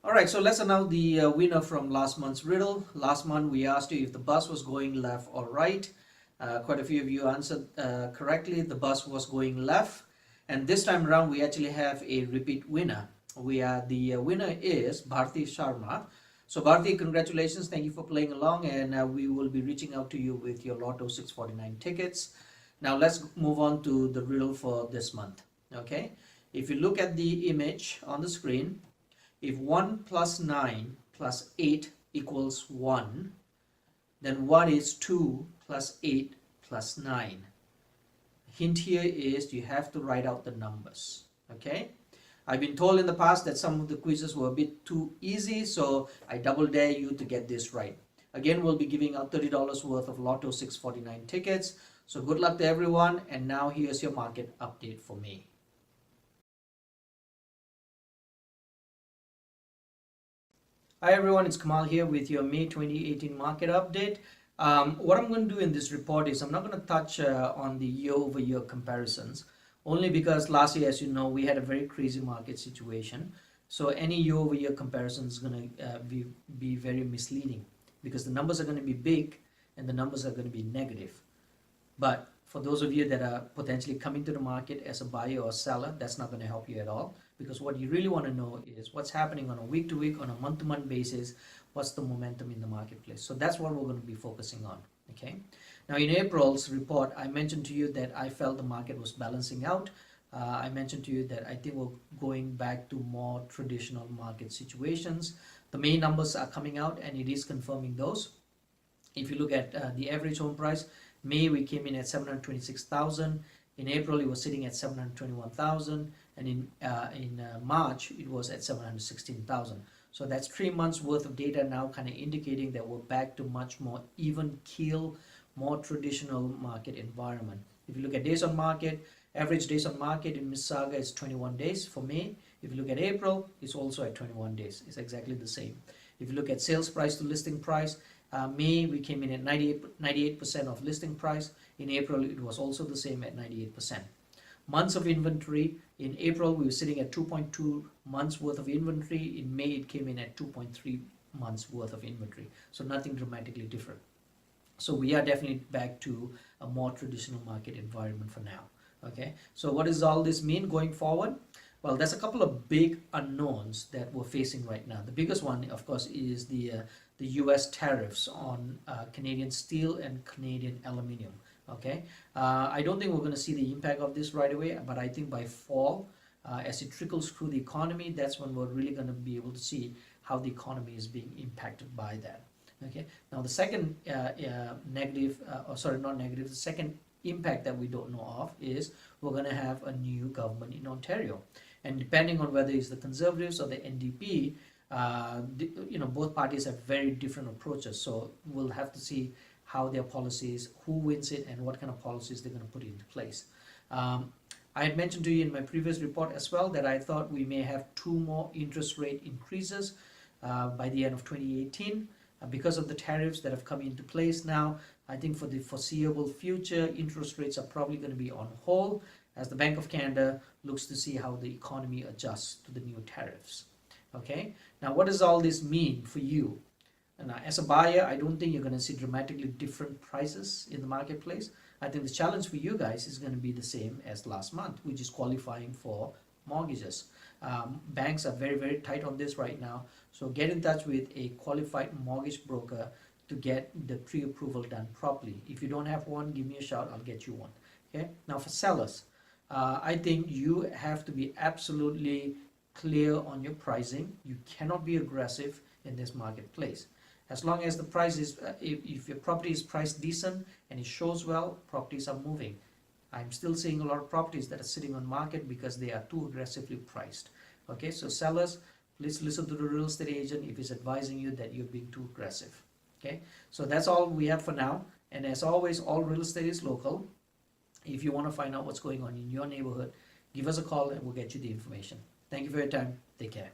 Alright, so let's announce the winner from last month's riddle. Last month we asked you if the bus was going left or right. Quite a few of you answered correctly. The bus was going left. And this time around we actually have a repeat winner. The winner is Bharti Sharma. So Bharti, congratulations. Thank you for playing along, and we will be reaching out to you with your Lotto 649 tickets. Now let's move on to the riddle for this month. Okay, if you look at the image on the screen, if 1 plus 9 plus 8 equals 1, then what is 2 plus 8 plus 9? Hint here is you have to write out the numbers. Okay, I've been told in the past that some of the quizzes were a bit too easy, so I double dare you to get this right. Again, we'll be giving out $30 worth of Lotto 649 tickets. So good luck to everyone, and now here's your market update for May. Hi everyone, it's Kamal here with your May 2018 market update. What I'm going to do in this report is I'm not going to touch on the year-over-year comparisons, only because last year, as you know, we had a very crazy market situation. So any year-over-year comparison is going to be very misleading, because the numbers are going to be big and the numbers are going to be negative. But for those of you that are potentially coming to the market as a buyer or seller, that's not going to help you at all, because what you really want to know is what's happening on a week-to-week, on a month-to-month basis, what's the momentum in the marketplace. So that's what we're going to be focusing on. Okay. Now in April's report, I mentioned to you that I felt the market was balancing out. I mentioned to you that I think we're going back to more traditional market situations. The main numbers are coming out and it is confirming those. If you look at the average home price, May we came in at 726,000. In April it was sitting at 721,000, and in March it was at 716,000. So that's 3 months worth of data now, kind of indicating that we're back to much more even keel, more traditional market environment. If you look at days on market, average days on market in Mississauga is 21 days for May. If you look at April, it's also at 21 days. It's exactly the same. If you look at sales price to listing price, May we came in at 98% of listing price. In April it was also the same at 98%. Months of inventory, in April we were sitting at 2.2 months worth of inventory. In May it came in at 2.3 months worth of inventory. So nothing dramatically different. So we are definitely back to a more traditional market environment for now. Okay, so what does all this mean going forward? Well, there's a couple of big unknowns that we're facing right now. The biggest one, of course, is the US tariffs on Canadian steel and Canadian aluminium. Okay, I don't think we're going to see the impact of this right away, but I think by fall, as it trickles through the economy, that's when we're really going to be able to see how the economy is being impacted by that. Okay, now the second the second impact that we don't know of is we're going to have a new government in Ontario, and depending on whether it's the Conservatives or the NDP, both parties have very different approaches. So we'll have to see how their policies, who wins it, and what kind of policies they're going to put into place. I had mentioned to you in my previous report as well that I thought we may have 2 more interest rate increases by the end of 2018 because of the tariffs that have come into place now. I think for the foreseeable future, interest rates are probably going to be on hold as the Bank of Canada looks to see how the economy adjusts to the new tariffs. Okay, now what does all this mean for you? And as a buyer, I don't think you're going to see dramatically different prices in the marketplace. I think the challenge for you guys is going to be the same as last month, which is qualifying for mortgages. Banks are very, very tight on this right now. So get in touch with a qualified mortgage broker to get the pre-approval done properly. If you don't have one, give me a shout, I'll get you one. Okay. Now for sellers, I think you have to be absolutely clear on your pricing. You cannot be aggressive in this marketplace. As long as the price is, if your property is priced decent and it shows well, properties are moving. I'm still seeing a lot of properties that are sitting on market because they are too aggressively priced. Okay, so sellers, please listen to the real estate agent if he's advising you that you're being too aggressive. Okay, so that's all we have for now. And as always, all real estate is local. If you want to find out what's going on in your neighborhood, give us a call and we'll get you the information. Thank you for your time. Take care.